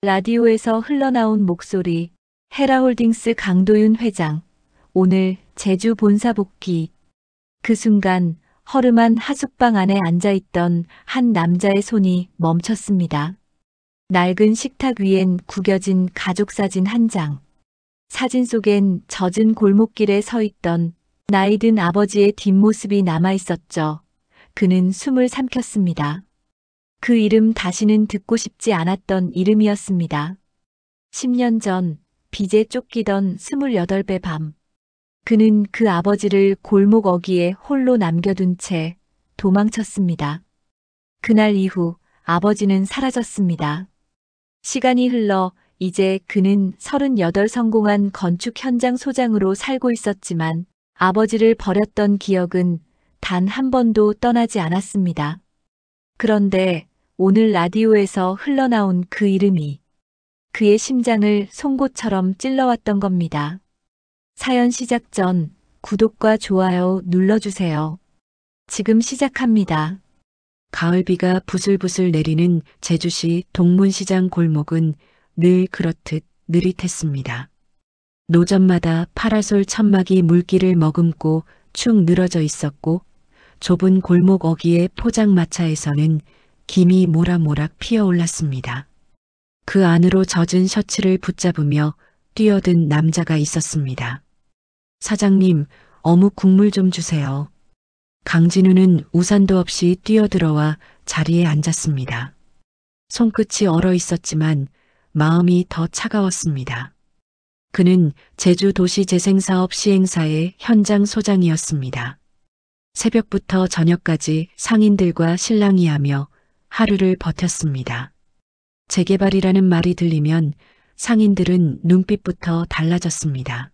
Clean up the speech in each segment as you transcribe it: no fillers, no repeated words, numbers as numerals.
라디오에서 흘러나온 목소리. 헤라홀딩스 강도윤 회장. 오늘 제주 본사 복귀. 그 순간 허름한 하숙방 안에 앉아있던 한 남자의 손이 멈췄습니다. 낡은 식탁 위엔 구겨진 가족사진 한 장. 사진 속엔 젖은 골목길에 서 있던 나이 든 아버지의 뒷모습이 남아있었죠. 그는 숨을 삼켰습니다. 그 이름 다시는 듣고 싶지 않았던 이름이었습니다. 10년 전 빚에 쫓기던 28배 밤. 그는 그 아버지를 골목 어귀에 홀로 남겨둔 채 도망쳤습니다. 그날 이후 아버지는 사라졌습니다. 시간이 흘러 이제 그는 38 성공한 건축 현장 소장으로 살고 있었지만 아버지를 버렸던 기억은 단 한 번도 떠나지 않았습니다. 그런데 오늘 라디오에서 흘러나온 그 이름이 그의 심장을 송곳처럼 찔러왔던 겁니다. 사연 시작 전 구독과 좋아요 눌러주세요. 지금 시작합니다. 가을비가 부슬부슬 내리는 제주시 동문시장 골목은 늘 그렇듯 느릿했습니다. 노점마다 파라솔 천막이 물길을 머금고 축 늘어져 있었고 좁은 골목 어귀의 포장마차에서는 김이 모락모락 피어올랐습니다. 그 안으로 젖은 셔츠를 붙잡으며 뛰어든 남자가 있었습니다. 사장님, 어묵 국물 좀 주세요. 강진우는 우산도 없이 뛰어들어와 자리에 앉았습니다. 손끝이 얼어 있었지만 마음이 더 차가웠습니다. 그는 제주도시재생사업 시행사의 현장 소장이었습니다. 새벽부터 저녁까지 상인들과 실랑이하며 하루를 버텼습니다. 재개발이라는 말이 들리면 상인들은 눈빛부터 달라졌습니다.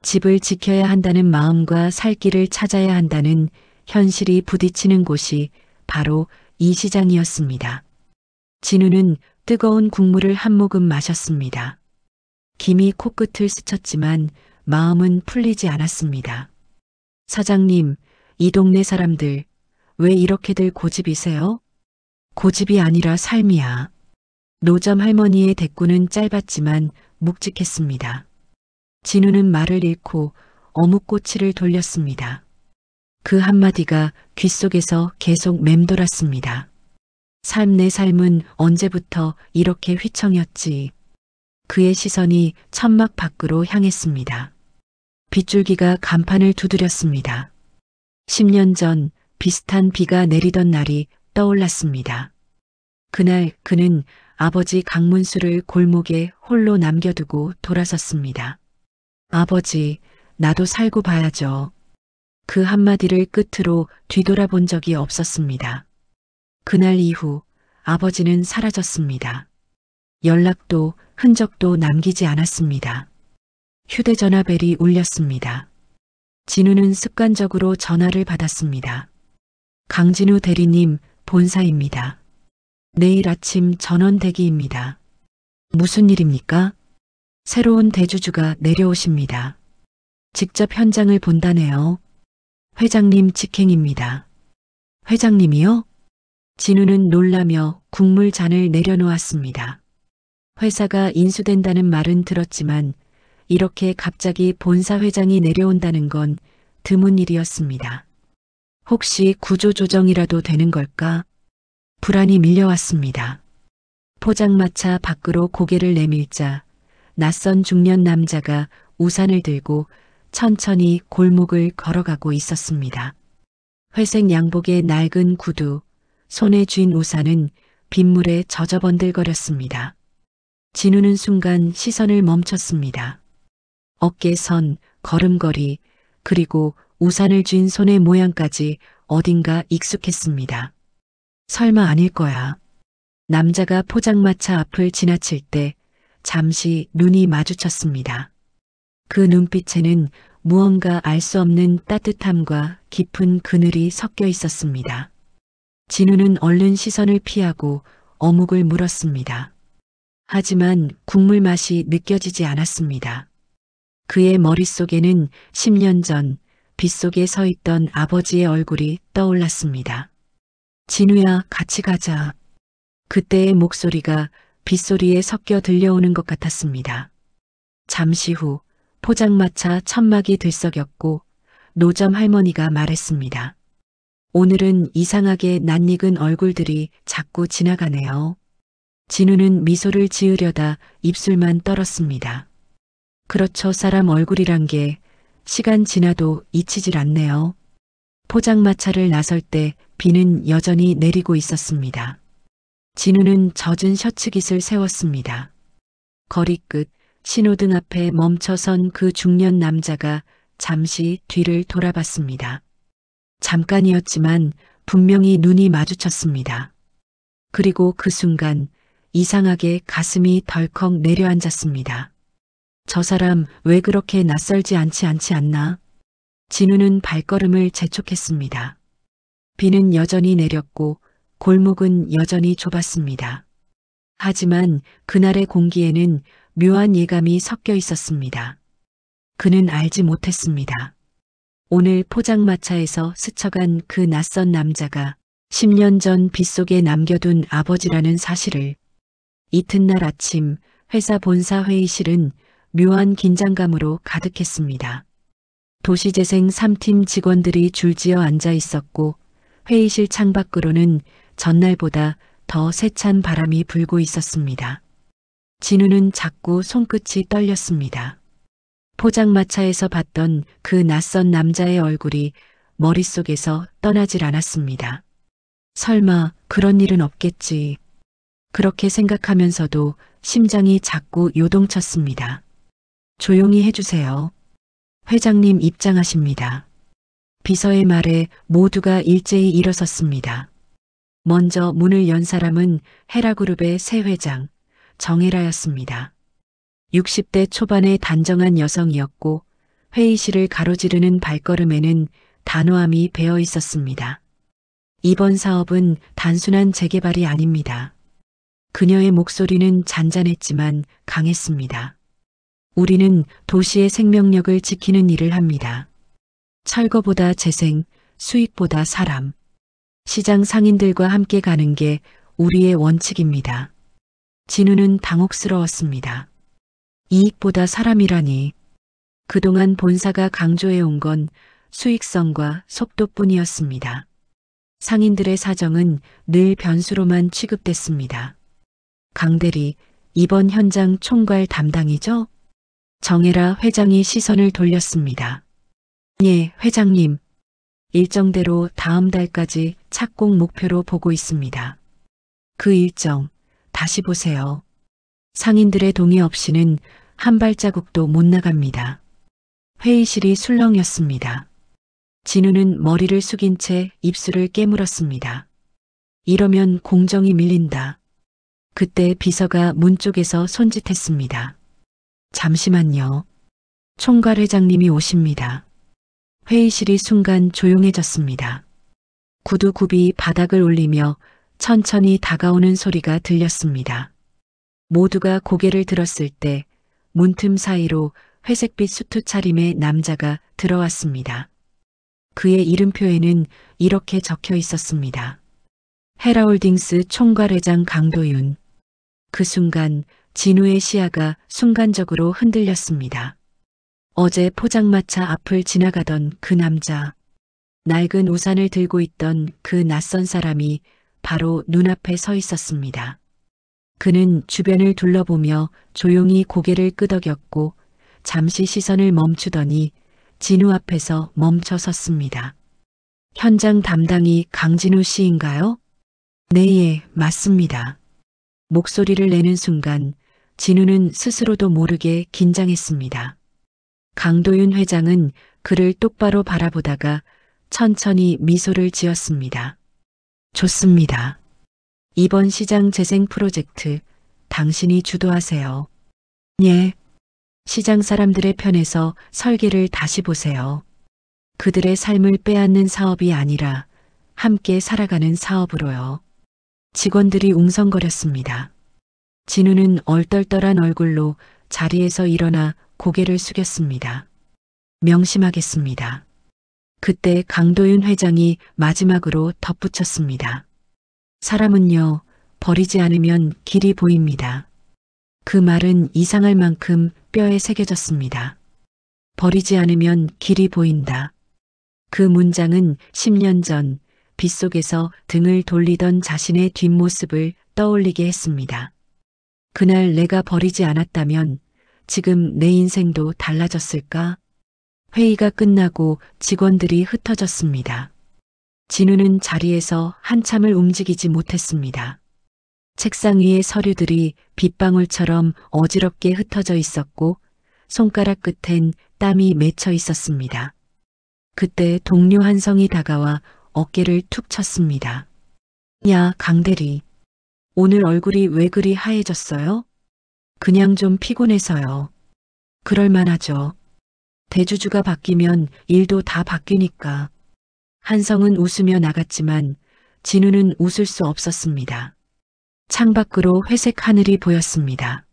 집을 지켜야 한다는 마음과 살 길을 찾아야 한다는 현실이 부딪히는 곳이 바로 이 시장이었습니다. 진우는 뜨거운 국물을 한 모금 마셨습니다. 김이 코끝을 스쳤지만 마음은 풀리지 않았습니다. 사장님, 이 동네 사람들 왜 이렇게들 고집이세요? 고집이 아니라 삶이야. 노점 할머니의 대꾸는 짧았지만 묵직했습니다. 진우는 말을 잃고 어묵꼬치를 돌렸습니다. 그 한마디가 귓속에서 계속 맴돌았습니다. 내 삶은 언제부터 이렇게 휘청였지. 그의 시선이 천막 밖으로 향했습니다. 빗줄기가 간판을 두드렸습니다. 10년 전 비슷한 비가 내리던 날이 떠올랐습니다. 그날 그는 아버지 강문수를 골목에 홀로 남겨두고 돌아섰습니다. 아버지, 나도 살고 봐야죠. 그 한마디를 끝으로 뒤돌아본 적이 없었습니다. 그날 이후 아버지는 사라졌습니다. 연락도 흔적도 남기지 않았습니다. 휴대전화 벨이 울렸습니다. 진우는 습관적으로 전화를 받았습니다. 강진우 대리님, 본사입니다. 내일 아침 전원 대기입니다. 무슨 일입니까? 새로운 대주주가 내려오십니다. 직접 현장을 본다네요. 회장님 직행입니다. 회장님이요? 진우는 놀라며 국물잔을 내려놓았습니다. 회사가 인수된다는 말은 들었지만 이렇게 갑자기 본사 회장이 내려온다는 건 드문 일이었습니다. 혹시 구조조정이라도 되는 걸까? 불안이 밀려왔습니다. 포장마차 밖으로 고개를 내밀자 낯선 중년 남자가 우산을 들고 천천히 골목을 걸어가고 있었습니다. 회색 양복의 낡은 구두, 손에 쥔 우산은 빗물에 젖어번들거렸습니다. 진우는 순간 시선을 멈췄습니다. 어깨선, 걸음걸이, 그리고 우산을 쥔 손의 모양까지 어딘가 익숙했습니다. 설마 아닐 거야. 남자가 포장마차 앞을 지나칠 때 잠시 눈이 마주쳤습니다. 그 눈빛에는 무언가 알 수 없는 따뜻함과 깊은 그늘이 섞여 있었습니다. 진우는 얼른 시선을 피하고 어묵을 물었습니다. 하지만 국물 맛이 느껴지지 않았습니다. 그의 머릿속에는 10년 전 빗속에 서 있던 아버지의 얼굴이 떠올랐습니다. 진우야, 같이 가자. 그때의 목소리가 빗소리에 섞여 들려오는 것 같았습니다. 잠시 후 포장마차 천막이 들썩였고 노점 할머니가 말했습니다. 오늘은 이상하게 낯익은 얼굴들이 자꾸 지나가네요. 진우는 미소를 지으려다 입술만 떨었습니다. 그렇죠. 사람 얼굴이란 게 시간 지나도 잊히질 않네요. 포장마차를 나설 때 비는 여전히 내리고 있었습니다. 진우는 젖은 셔츠깃을 세웠습니다. 거리 끝 신호등 앞에 멈춰선 그 중년 남자가 잠시 뒤를 돌아봤습니다. 잠깐이었지만 분명히 눈이 마주쳤습니다. 그리고 그 순간 이상하게 가슴이 덜컥 내려앉았습니다. 저 사람 왜 그렇게 낯설지 않지 않나? 진우는 발걸음을 재촉했습니다. 비는 여전히 내렸고 골목은 여전히 좁았습니다. 하지만 그날의 공기에는 묘한 예감이 섞여 있었습니다. 그는 알지 못했습니다. 오늘 포장마차에서 스쳐간 그 낯선 남자가 10년 전 빗속에 남겨둔 아버지라는 사실을. 이튿날 아침 회사 본사 회의실은 묘한 긴장감으로 가득했습니다. 도시재생 3팀 직원들이 줄지어 앉아 있었고 회의실 창밖으로는 전날보다 더 세찬 바람이 불고 있었습니다. 진우는 자꾸 손끝이 떨렸습니다. 포장마차에서 봤던 그 낯선 남자의 얼굴이 머릿속에서 떠나질 않았습니다. 설마 그런 일은 없겠지. 그렇게 생각하면서도 심장이 자꾸 요동쳤습니다. 조용히 해주세요. 회장님 입장하십니다. 비서의 말에 모두가 일제히 일어섰습니다. 먼저 문을 연 사람은 헤라그룹의 새 회장 정혜라였습니다. 60대 초반의 단정한 여성이었고 회의실을 가로지르는 발걸음에는 단호함이 배어 있었습니다. 이번 사업은 단순한 재개발이 아닙니다. 그녀의 목소리는 잔잔했지만 강했습니다. 우리는 도시의 생명력을 지키는 일을 합니다. 철거보다 재생, 수익보다 사람. 시장 상인들과 함께 가는 게 우리의 원칙입니다. 진우는 당혹스러웠습니다. 이익보다 사람이라니. 그동안 본사가 강조해온 건 수익성과 속도뿐이었습니다. 상인들의 사정은 늘 변수로만 취급됐습니다. 강대리, 이번 현장 총괄 담당이죠? 정혜라 회장이 시선을 돌렸습니다. 예, 회장님. 일정대로 다음 달까지 착공 목표로 보고 있습니다. 그 일정, 다시 보세요. 상인들의 동의 없이는 한 발자국도 못 나갑니다. 회의실이 술렁였습니다. 진우는 머리를 숙인 채 입술을 깨물었습니다. 이러면 공정이 밀린다. 그때 비서가 문 쪽에서 손짓했습니다. 잠시만요. 총괄 회장님이 오십니다. 회의실이 순간 조용해졌습니다. 구두굽이 바닥을 울리며 천천히 다가오는 소리가 들렸습니다. 모두가 고개를 들었을 때 문틈 사이로 회색빛 수트 차림의 남자가 들어왔습니다. 그의 이름표에는 이렇게 적혀 있었습니다. 헤라홀딩스 총괄회장 강도윤. 그 순간 진우의 시야가 순간적으로 흔들렸습니다. 어제 포장마차 앞을 지나가던 그 남자, 낡은 우산을 들고 있던 그 낯선 사람이 바로 눈앞에 서 있었습니다. 그는 주변을 둘러보며 조용히 고개를 끄덕였고 잠시 시선을 멈추더니 진우 앞에서 멈춰 섰습니다. 현장 담당이 강진우 씨인가요? 네, 예, 맞습니다. 목소리를 내는 순간 진우는 스스로도 모르게 긴장했습니다. 강도윤 회장은 그를 똑바로 바라보다가 천천히 미소를 지었습니다. 좋습니다. 이번 시장 재생 프로젝트 당신이 주도하세요. 예. 시장 사람들의 편에서 설계를 다시 보세요. 그들의 삶을 빼앗는 사업이 아니라 함께 살아가는 사업으로요. 직원들이 웅성거렸습니다. 진우는 얼떨떨한 얼굴로 자리에서 일어나 고개를 숙였습니다. 명심하겠습니다. 그때 강도윤 회장이 마지막으로 덧붙였습니다. 사람은요, 버리지 않으면 길이 보입니다. 그 말은 이상할 만큼 뼈에 새겨졌습니다. 버리지 않으면 길이 보인다. 그 문장은 10년 전 빗속에서 등을 돌리던 자신의 뒷모습을 떠올리게 했습니다. 그날 내가 버리지 않았다면 지금 내 인생도 달라졌을까? 회의가 끝나고 직원들이 흩어졌습니다. 진우는 자리에서 한참을 움직이지 못했습니다. 책상 위의 서류들이 빗방울처럼 어지럽게 흩어져 있었고 손가락 끝엔 땀이 맺혀 있었습니다. 그때 동료 한성이 다가와 어깨를 툭 쳤습니다. 야, 강대리. 오늘 얼굴이 왜 그리 하얘졌어요? 그냥 좀 피곤해서요. 그럴만하죠. 대주주가 바뀌면 일도 다 바뀌니까. 한성은 웃으며 나갔지만 진우는 웃을 수 없었습니다. 창밖으로 회색 하늘이 보였습니다.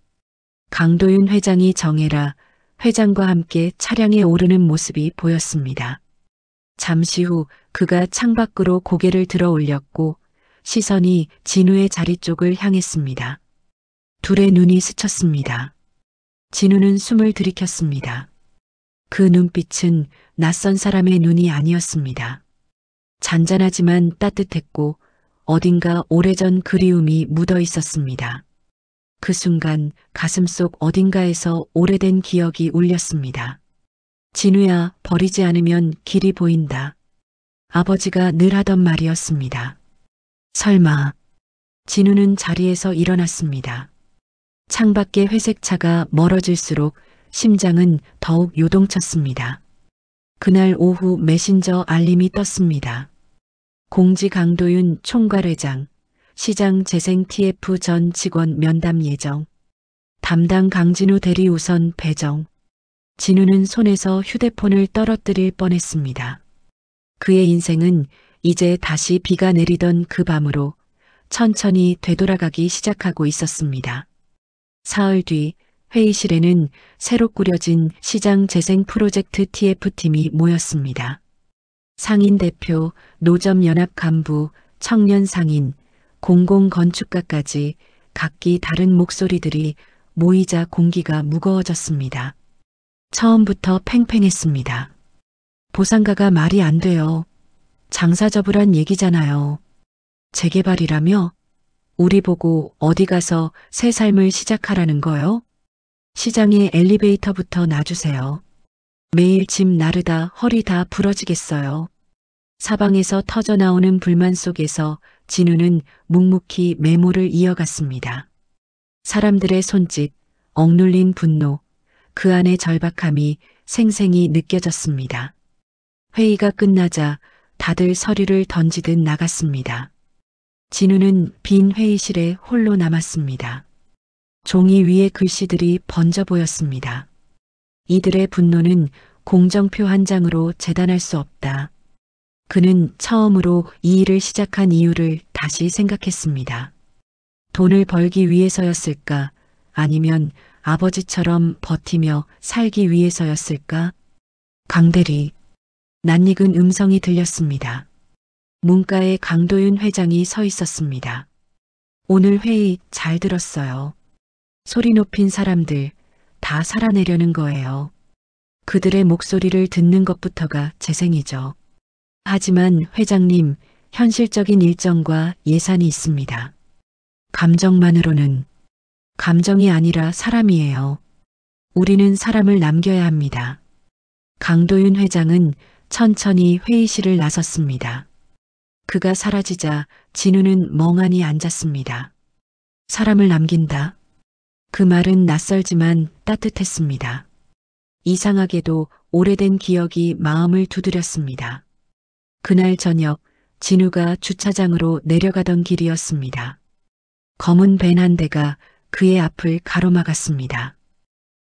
강도윤 회장이 정해라 회장과 함께 차량에 오르는 모습이 보였습니다. 잠시 후 그가 창밖으로 고개를 들어 올렸고 시선이 진우의 자리 쪽을 향했습니다. 둘의 눈이 스쳤습니다. 진우는 숨을 들이켰습니다. 그 눈빛은 낯선 사람의 눈이 아니었습니다. 잔잔하지만 따뜻했고 어딘가 오래전 그리움이 묻어 있었습니다. 그 순간 가슴속 어딘가에서 오래된 기억이 울렸습니다. 진우야, 버리지 않으면 길이 보인다. 아버지가 늘 하던 말이었습니다. 설마. 진우는 자리에서 일어났습니다. 창밖의 회색 차가 멀어질수록 심장은 더욱 요동쳤습니다. 그날 오후 메신저 알림이 떴습니다. 공지 강도윤 총괄회장, 시장 재생 TF 전 직원 면담 예정, 담당 강진우 대리 우선 배정. 진우는 손에서 휴대폰을 떨어뜨릴 뻔했습니다. 그의 인생은 이제 다시 비가 내리던 그 밤으로 천천히 되돌아가기 시작하고 있었습니다. 사흘 뒤 회의실에는 새로 꾸려진 시장 재생 프로젝트 TF팀이 모였습니다. 상인 대표, 노점 연합 간부, 청년 상인, 공공건축가까지 각기 다른 목소리들이 모이자 공기가 무거워졌습니다. 처음부터 팽팽했습니다. 보상가가 말이 안 돼요. 장사 접으란 얘기잖아요. 재개발이라며? 우리 보고 어디 가서 새 삶을 시작하라는 거요? 시장에 엘리베이터부터 놔주세요. 매일 짐 나르다 허리 다 부러지겠어요. 사방에서 터져나오는 불만 속에서 진우는 묵묵히 메모를 이어갔습니다. 사람들의 손짓, 억눌린 분노, 그 안의 절박함이 생생히 느껴졌습니다. 회의가 끝나자 다들 서류를 던지듯 나갔습니다. 진우는 빈 회의실에 홀로 남았습니다. 종이 위에 글씨들이 번져 보였습니다. 이들의 분노는 공정표 한 장으로 재단할 수 없다. 그는 처음으로 이 일을 시작한 이유를 다시 생각했습니다. 돈을 벌기 위해서였을까? 아니면 아버지처럼 버티며 살기 위해서였을까? 강대리. 낯익은 음성이 들렸습니다. 문가에 강도윤 회장이 서 있었습니다. 오늘 회의 잘 들었어요. 소리 높인 사람들 다 살아내려는 거예요. 그들의 목소리를 듣는 것부터가 재생이죠. 하지만 회장님, 현실적인 일정과 예산이 있습니다. 감정만으로는 감정이 아니라 사람이에요. 우리는 사람을 남겨야 합니다. 강도윤 회장은 천천히 회의실을 나섰습니다. 그가 사라지자 진우는 멍하니 앉았습니다. 사람을 남긴다. 그 말은 낯설지만 따뜻했습니다. 이상하게도 오래된 기억이 마음을 두드렸습니다. 그날 저녁 진우가 주차장으로 내려가던 길이었습니다. 검은 밴 한 대가 그의 앞을 가로막았습니다.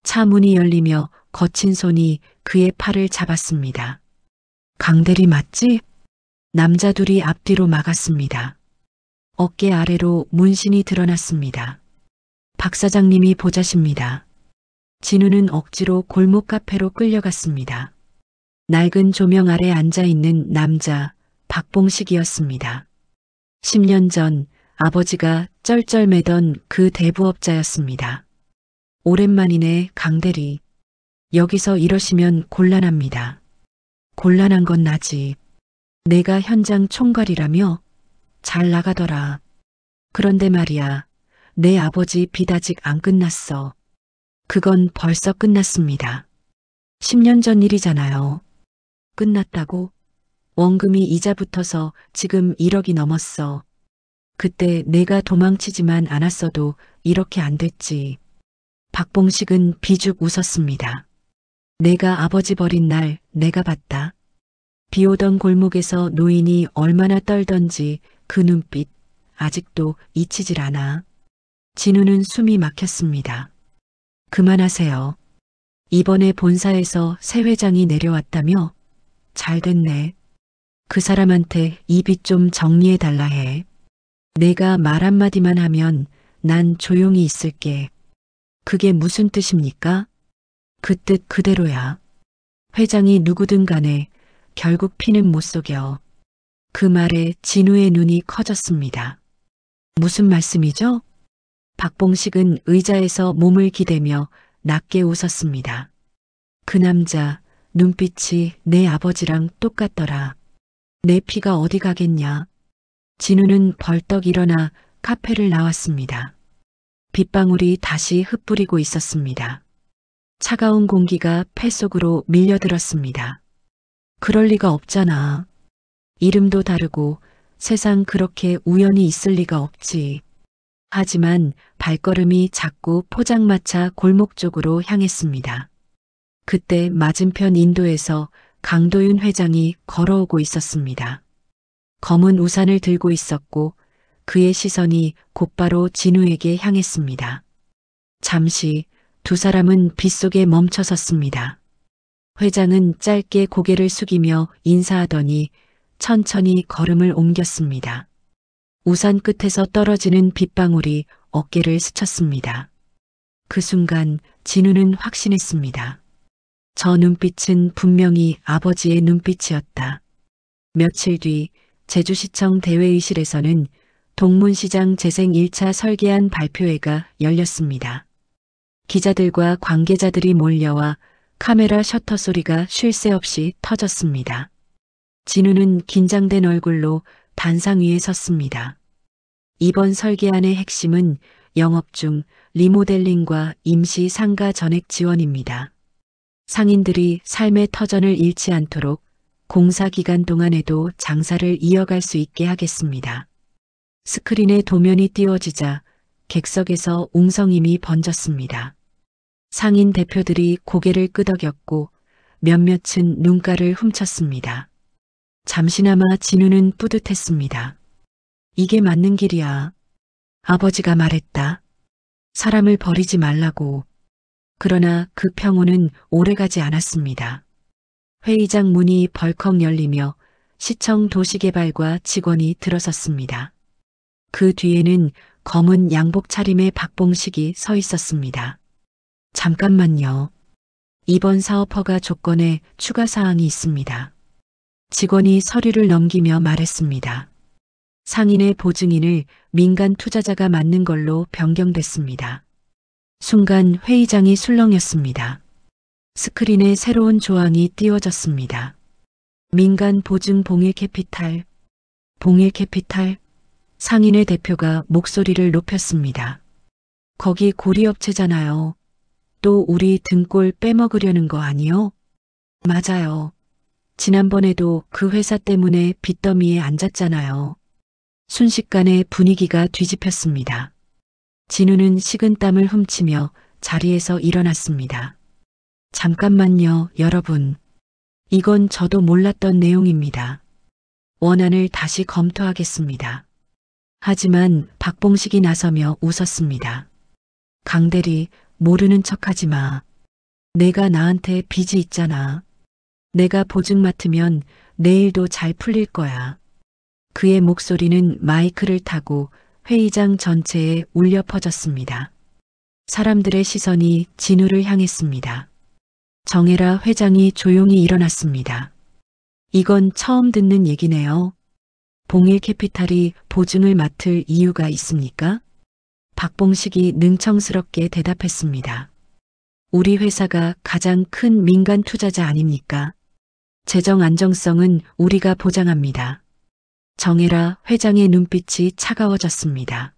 차 문이 열리며 거친 손이 그의 팔을 잡았습니다. 강대리 맞지? 남자 둘이 앞뒤로 막았습니다. 어깨 아래로 문신이 드러났습니다. 박 사장님이 보자십니다. 진우는 억지로 골목 카페로 끌려갔습니다. 낡은 조명 아래 앉아있는 남자 박봉식이었습니다. 10년 전 아버지가 쩔쩔매던 그 대부업자였습니다. 오랜만이네, 강대리. 여기서 이러시면 곤란합니다. 곤란한 건 나지. 내가 현장 총괄이라며? 잘 나가더라. 그런데 말이야, 내 아버지 빚 아직 안 끝났어. 그건 벌써 끝났습니다. 10년 전 일이잖아요. 끝났다고? 원금이 이자 붙어서 지금 1억이 넘었어. 그때 내가 도망치지만 않았어도 이렇게 안 됐지. 박봉식은 비죽 웃었습니다. 내가 아버지 버린 날 내가 봤다. 비 오던 골목에서 노인이 얼마나 떨던지 그 눈빛 아직도 잊히질 않아. 진우는 숨이 막혔습니다. 그만하세요. 이번에 본사에서 새 회장이 내려왔다며? 잘 됐네. 그 사람한테 이 빚 좀 정리해 달라 해. 내가 말 한마디만 하면 난 조용히 있을게. 그게 무슨 뜻입니까? 그 뜻 그대로야. 회장이 누구든 간에 결국 피는 못 속여. 그 말에 진우의 눈이 커졌습니다. 무슨 말씀이죠? 박봉식은 의자에서 몸을 기대며 낮게 웃었습니다. 그 남자 눈빛이 내 아버지랑 똑같더라. 내 피가 어디 가겠냐. 진우는 벌떡 일어나 카페를 나왔습니다. 빗방울이 다시 흩뿌리고 있었습니다. 차가운 공기가 폐 속으로 밀려들었습니다. 그럴 리가 없잖아. 이름도 다르고 세상 그렇게 우연이 있을 리가 없지. 하지만 발걸음이 자꾸 포장마차 골목 쪽으로 향했습니다. 그때 맞은편 인도에서 강도윤 회장이 걸어오고 있었습니다. 검은 우산을 들고 있었고 그의 시선이 곧바로 진우에게 향했습니다. 잠시 두 사람은 빗속에 멈춰 섰습니다. 회장은 짧게 고개를 숙이며 인사하더니 천천히 걸음을 옮겼습니다. 우산 끝에서 떨어지는 빗방울이 어깨를 스쳤습니다. 그 순간 진우는 확신했습니다. 저 눈빛은 분명히 아버지의 눈빛이었다. 며칠 뒤 제주시청 대회의실에서는 동문시장 재생 1차 설계안 발표회가 열렸습니다. 기자들과 관계자들이 몰려와 카메라 셔터 소리가 쉴 새 없이 터졌습니다. 진우는 긴장된 얼굴로 단상 위에 섰습니다. 이번 설계안의 핵심은 영업 중 리모델링과 임시 상가 전액 지원입니다. 상인들이 삶의 터전을 잃지 않도록 공사 기간 동안에도 장사를 이어갈 수 있게 하겠습니다. 스크린에 도면이 띄워지자 객석에서 웅성임이 번졌습니다. 상인 대표들이 고개를 끄덕였고 몇몇은 눈가를 훔쳤습니다. 잠시나마 진우는 뿌듯했습니다. 이게 맞는 길이야. 아버지가 말했다. 사람을 버리지 말라고. 그러나 그 평온은 오래가지 않았습니다. 회의장 문이 벌컥 열리며 시청 도시개발과 직원이 들어섰습니다. 그 뒤에는 검은 양복 차림의 박봉식이 서 있었습니다. 잠깐만요. 이번 사업 허가 조건에 추가 사항이 있습니다. 직원이 서류를 넘기며 말했습니다. 상인의 보증인을 민간 투자자가 맡는 걸로 변경됐습니다. 순간 회의장이 술렁였습니다. 스크린에 새로운 조항이 띄워졌습니다. 민간 보증 봉일 캐피탈. 봉일 캐피탈? 상인의 대표가 목소리를 높였습니다. 거기 고리업체잖아요. 또 우리 등골 빼먹으려는 거 아니요? 맞아요. 지난번에도 그 회사 때문에 빚더미에 앉았잖아요. 순식간에 분위기가 뒤집혔습니다. 진우는 식은땀을 훔치며 자리에서 일어났습니다. 잠깐만요, 여러분. 이건 저도 몰랐던 내용입니다. 원안을 다시 검토하겠습니다. 하지만 박봉식이 나서며 웃었습니다. 강대리, 모르는 척하지 마. 내가 나한테 빚이 있잖아. 내가 보증 맡으면 내일도 잘 풀릴 거야. 그의 목소리는 마이크를 타고 회의장 전체에 울려 퍼졌습니다. 사람들의 시선이 진우를 향했습니다. 정혜라 회장이 조용히 일어났습니다. 이건 처음 듣는 얘기네요. 봉일 캐피탈이 보증을 맡을 이유가 있습니까? 박봉식이 능청스럽게 대답했습니다. 우리 회사가 가장 큰 민간 투자자 아닙니까? 재정 안정성은 우리가 보장합니다. 정혜라 회장의 눈빛이 차가워졌습니다.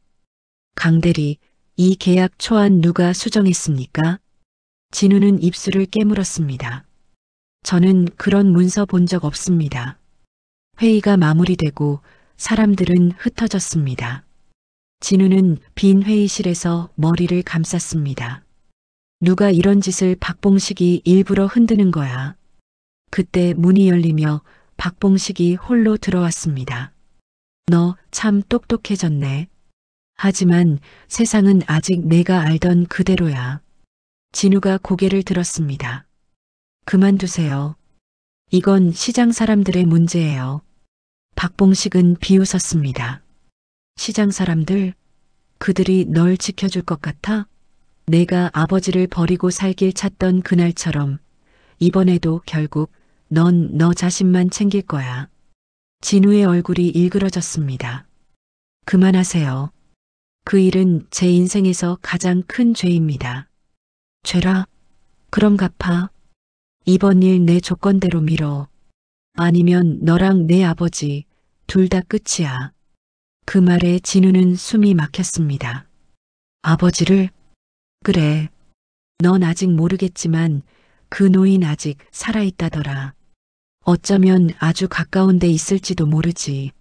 강대리, 이 계약 초안 누가 수정했습니까? 진우는 입술을 깨물었습니다. 저는 그런 문서 본 적 없습니다. 회의가 마무리되고 사람들은 흩어졌습니다. 진우는 빈 회의실에서 머리를 감쌌습니다. 누가 이런 짓을 박봉식이 일부러 흔드는 거야. 그때 문이 열리며 박봉식이 홀로 들어왔습니다. 너 참 똑똑해졌네. 하지만 세상은 아직 내가 알던 그대로야. 진우가 고개를 들었습니다. 그만두세요. 이건 시장 사람들의 문제예요. 박봉식은 비웃었습니다. 시장 사람들? 그들이 널 지켜줄 것 같아? 내가 아버지를 버리고 살길 찾던 그날처럼 이번에도 결국 넌 너 자신만 챙길 거야. 진우의 얼굴이 일그러졌습니다. 그만하세요. 그 일은 제 인생에서 가장 큰 죄입니다. 죄라? 그럼 갚아. 이번 일 내 조건대로 미뤄. 아니면 너랑 내 아버지 둘 다 끝이야. 그 말에 진우는 숨이 막혔습니다. 아버지를? 그래. 넌 아직 모르겠지만 그 노인 아직 살아있다더라. 어쩌면 아주 가까운 데 있을지도 모르지.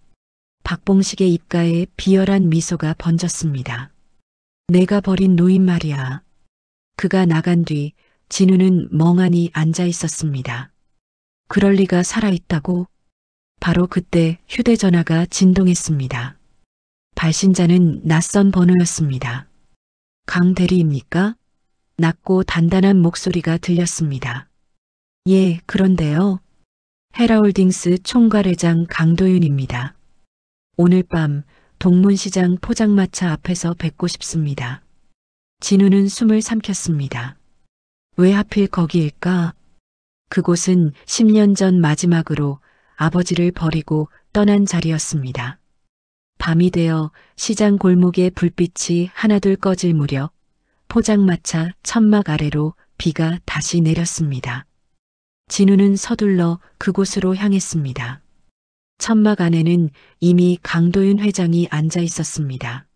박봉식의 입가에 비열한 미소가 번졌습니다. 내가 버린 노인 말이야. 그가 나간 뒤 진우는 멍하니 앉아 있었습니다. 그럴 리가 살아있다고? 바로 그때 휴대전화가 진동했습니다. 발신자는 낯선 번호였습니다. 강 대리입니까? 낮고 단단한 목소리가 들렸습니다. 예, 그런데요. 헤라홀딩스 총괄회장 강도윤입니다. 오늘 밤 동문시장 포장마차 앞에서 뵙고 싶습니다. 진우는 숨을 삼켰습니다. 왜 하필 거기일까? 그곳은 10년 전 마지막으로 아버지를 버리고 떠난 자리였습니다. 밤이 되어 시장 골목의 불빛이 하나둘 꺼질 무렵 포장마차 천막 아래로 비가 다시 내렸습니다. 진우는 서둘러 그곳으로 향했습니다. 천막 안에는 이미 강도윤 회장이 앉아 있었습니다.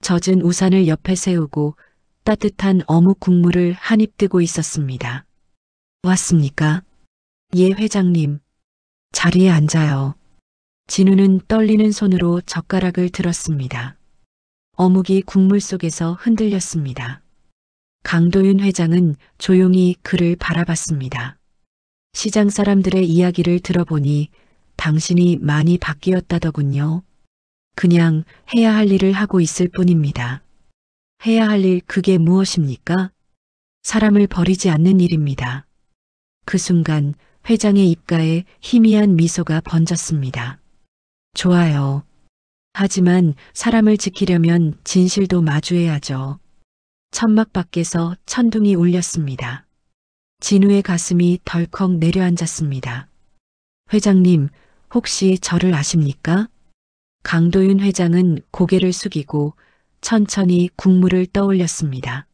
젖은 우산을 옆에 세우고 따뜻한 어묵 국물을 한 입 뜨고 있었습니다. 왔습니까? 예, 회장님. 자리에 앉아요. 진우는 떨리는 손으로 젓가락을 들었습니다. 어묵이 국물 속에서 흔들렸습니다. 강도윤 회장은 조용히 그를 바라봤습니다. 시장 사람들의 이야기를 들어보니 당신이 많이 바뀌었다더군요. 그냥 해야 할 일을 하고 있을 뿐입니다. 해야 할 일 그게 무엇입니까? 사람을 버리지 않는 일입니다. 그 순간 회장의 입가에 희미한 미소가 번졌습니다. 좋아요. 하지만 사람을 지키려면 진실도 마주해야죠. 천막 밖에서 천둥이 울렸습니다. 진우의 가슴이 덜컥 내려앉았습니다. 회장님, 혹시 저를 아십니까? 강도윤 회장은 고개를 숙이고 천천히 국물을 떠올렸습니다.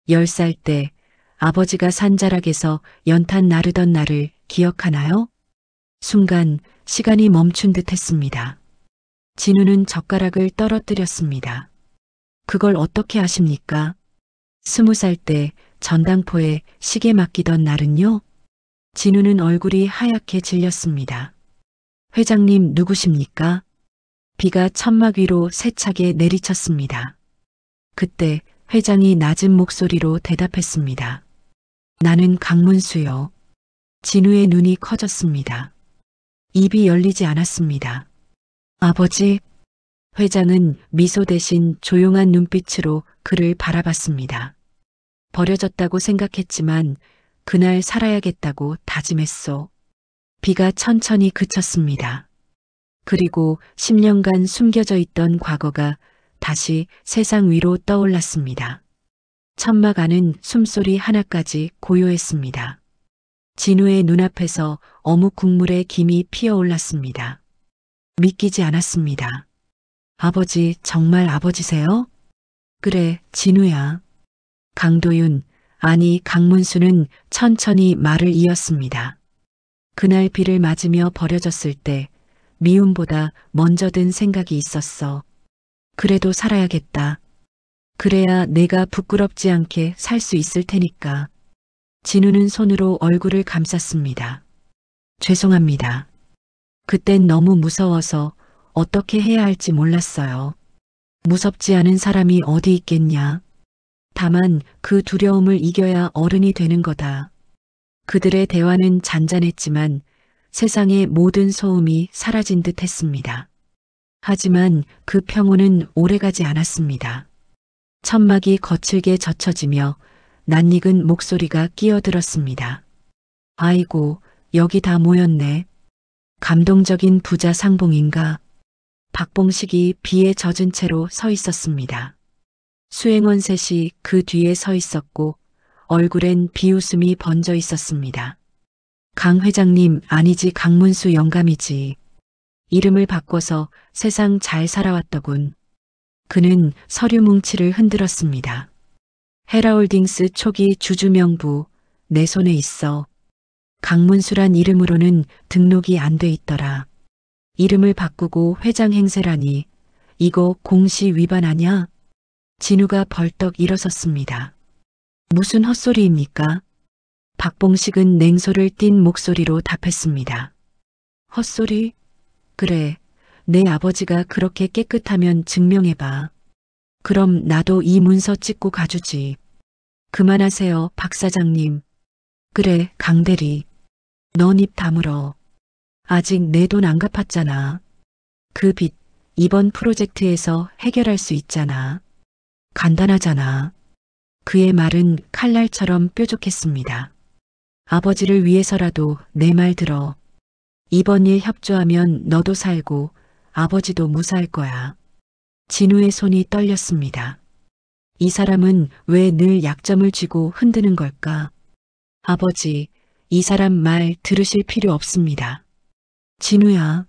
10살 때 아버지가 산자락에서 연탄 나르던 날을 기억하나요? 순간 시간이 멈춘 듯 했습니다. 진우는 젓가락을 떨어뜨렸습니다. 그걸 어떻게 아십니까? 20살 때 전당포에 시계 맡기던 날은요? 진우는 얼굴이 하얗게 질렸습니다. 회장님 누구십니까? 비가 천막 위로 세차게 내리쳤습니다. 그때 회장이 낮은 목소리로 대답했습니다. 나는 강문수요. 진우의 눈이 커졌습니다. 입이 열리지 않았습니다. 아버지, 회장은 미소 대신 조용한 눈빛으로 그를 바라봤습니다. 버려졌다고 생각했지만 그날 살아야겠다고 다짐했소. 비가 천천히 그쳤습니다. 그리고 10년간 숨겨져 있던 과거가 다시 세상 위로 떠올랐습니다. 천막 안은 숨소리 하나까지 고요했습니다. 진우의 눈앞에서 어묵 국물의 김이 피어올랐습니다. 믿기지 않았습니다. 아버지, 정말 아버지세요? 그래, 진우야. 강도윤, 아니 강문수는 천천히 말을 이었습니다. 그날 비를 맞으며 버려졌을 때 미움보다 먼저 든 생각이 있었어. 그래도 살아야겠다. 그래야 내가 부끄럽지 않게 살 수 있을 테니까. 진우는 손으로 얼굴을 감쌌습니다. 죄송합니다. 그땐 너무 무서워서 어떻게 해야 할지 몰랐어요. 무섭지 않은 사람이 어디 있겠냐. 다만 그 두려움을 이겨야 어른이 되는 거다. 그들의 대화는 잔잔했지만 세상의 모든 소음이 사라진 듯 했습니다. 하지만 그 평온은 오래가지 않았습니다. 천막이 거칠게 젖혀지며 낯익은 목소리가 끼어들었습니다. 아이고, 여기 다 모였네. 감동적인 부자 상봉인가? 박봉식이 비에 젖은 채로 서 있었습니다. 수행원 셋이 그 뒤에 서 있었고 얼굴엔 비웃음이 번져 있었습니다. 강 회장님 아니지 강문수 영감이지. 이름을 바꿔서 세상 잘 살아왔더군. 그는 서류 뭉치를 흔들었습니다. 헤라홀딩스 초기 주주명부 내 손에 있어. 강문수란 이름으로는 등록이 안 돼 있더라. 이름을 바꾸고 회장 행세라니 이거 공시 위반 아냐? 진우가 벌떡 일어섰습니다. 무슨 헛소리입니까? 박봉식은 냉소를 띤 목소리로 답했습니다. 헛소리? 그래, 내 아버지가 그렇게 깨끗하면 증명해봐. 그럼 나도 이 문서 찍고 가주지. 그만하세요, 박 사장님. 그래, 강대리. 넌 입 다물어. 아직 내 돈 안 갚았잖아. 그 빚 이번 프로젝트에서 해결할 수 있잖아. 간단하잖아. 그의 말은 칼날처럼 뾰족했습니다. 아버지를 위해서라도 내 말 들어. 이번 일 협조하면 너도 살고 아버지도 무사할 거야. 진우의 손이 떨렸습니다. 이 사람은 왜 늘 약점을 쥐고 흔드는 걸까? 아버지, 이 사람 말 들으실 필요 없습니다. 진우야.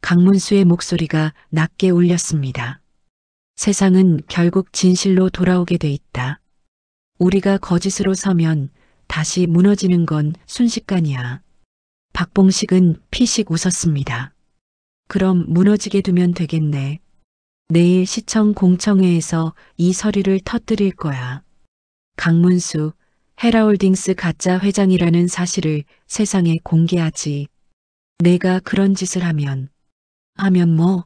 강문수의 목소리가 낮게 울렸습니다. 세상은 결국 진실로 돌아오게 돼 있다. 우리가 거짓으로 서면 다시 무너지는 건 순식간이야. 박봉식은 피식 웃었습니다. 그럼 무너지게 두면 되겠네. 내일 시청 공청회에서 이 서류를 터뜨릴 거야. 강문수, 헤라홀딩스 가짜 회장이라는 사실을 세상에 공개하지. 내가 그런 짓을 하면 뭐?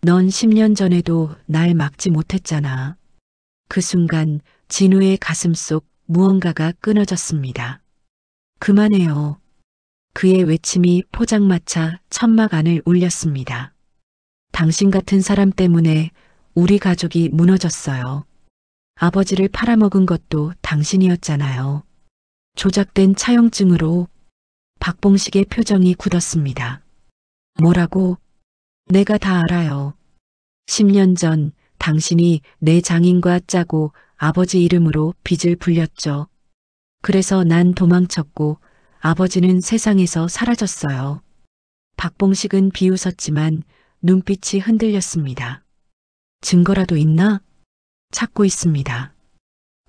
넌 10년 전에도 날 막지 못했잖아. 그 순간 진우의 가슴 속 무언가가 끊어졌습니다. 그만해요. 그의 외침이 포장마차 천막 안을 울렸습니다. 당신 같은 사람 때문에 우리 가족이 무너졌어요. 아버지를 팔아먹은 것도 당신이었잖아요. 조작된 차용증으로. 박봉식의 표정이 굳었습니다. 뭐라고? 내가 다 알아요. 10년 전 당신이 내 장인과 짜고 아버지 이름으로 빚을 불렸죠. 그래서 난 도망쳤고 아버지는 세상에서 사라졌어요. 박봉식은 비웃었지만 눈빛이 흔들렸습니다. 증거라도 있나? 찾고 있습니다.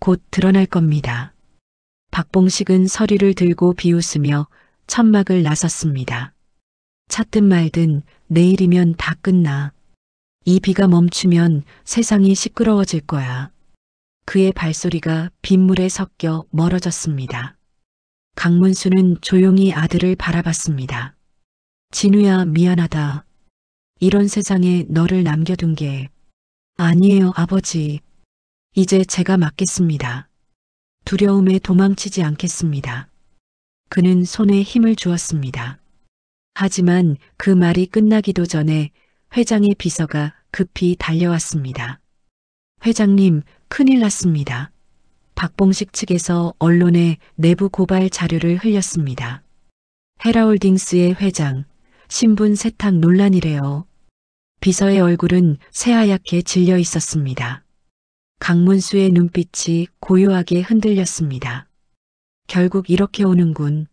곧 드러날 겁니다. 박봉식은 서류를 들고 비웃으며 천막을 나섰습니다. 찾든 말든 내일이면 다 끝나. 이 비가 멈추면 세상이 시끄러워질 거야. 그의 발소리가 빗물에 섞여 멀어졌습니다. 강문수는 조용히 아들을 바라봤습니다. 진우야, 미안하다. 이런 세상에 너를 남겨둔 게. 아니에요, 아버지. 이제 제가 맡겠습니다. 두려움에 도망치지 않겠습니다. 그는 손에 힘을 주었습니다. 하지만 그 말이 끝나기도 전에 회장의 비서가 급히 달려왔습니다. 회장님, 큰일 났습니다. 박봉식 측에서 언론에 내부 고발 자료를 흘렸습니다. 헤라홀딩스의 회장, 신분 세탁 논란이래요. 비서의 얼굴은 새하얗게 질려 있었습니다. 강문수의 눈빛이 고요하게 흔들렸습니다. 결국 이렇게 오는군.